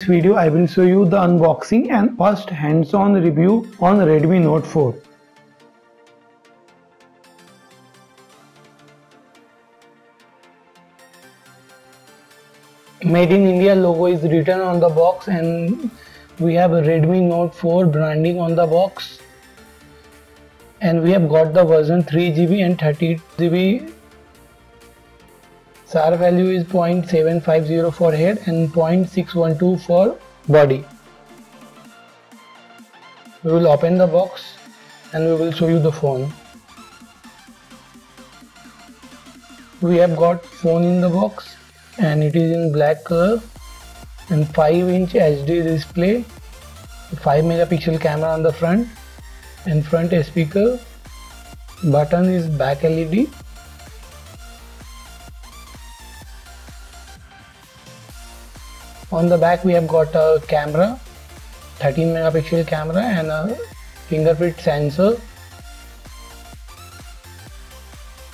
Video I will show you the unboxing and first hands-on review on Redmi Note 4. Made in India logo is written on the box and we have a Redmi Note 4 branding on the box, and we have got the version 3GB and 30GB. SAR value is 0.750 for head and 0.612 for body. We will open the box and we will show you the phone. We have got phone in the box and it is in black color and 5-inch HD display, 5 megapixel camera on the front and front speaker. Button is back LED. On the back we have got a camera, 13 megapixel camera and a fingerprint sensor.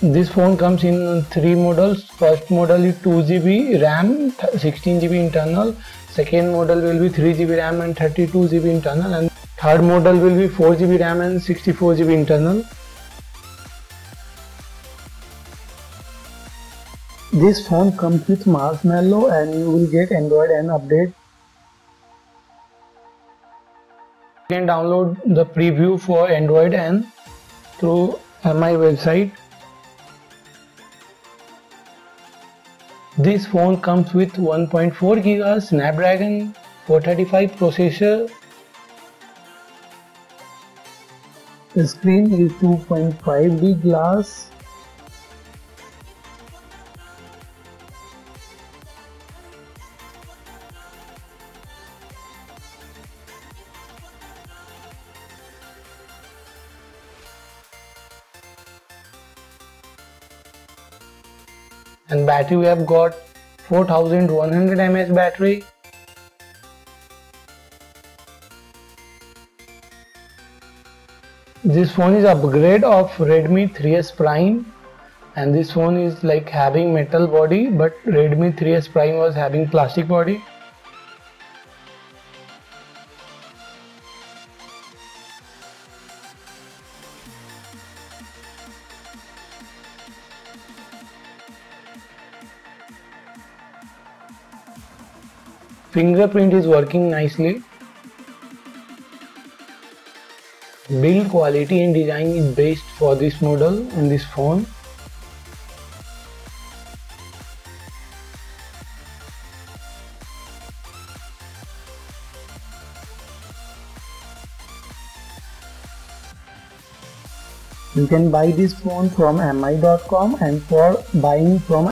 This phone comes in 3 models. First model is 2GB RAM, 16GB internal. Second model will be 3GB RAM and 32GB internal, and third model will be 4GB RAM and 64GB internal. This phone comes with Marshmallow and you will get Android N update. You can download the preview for Android N through my website. This phone comes with 1.4 GHz Snapdragon 435 processor. The screen is 2.5D glass. And battery, we have got 4100 mAh battery. This phone is upgrade of Redmi 3S Prime, and this phone is like having metal body, but Redmi 3S Prime was having plastic body. Fingerprint is working nicely. Build quality and design is best for this model and this phone. You can buy this phone from mi.com, and for buying from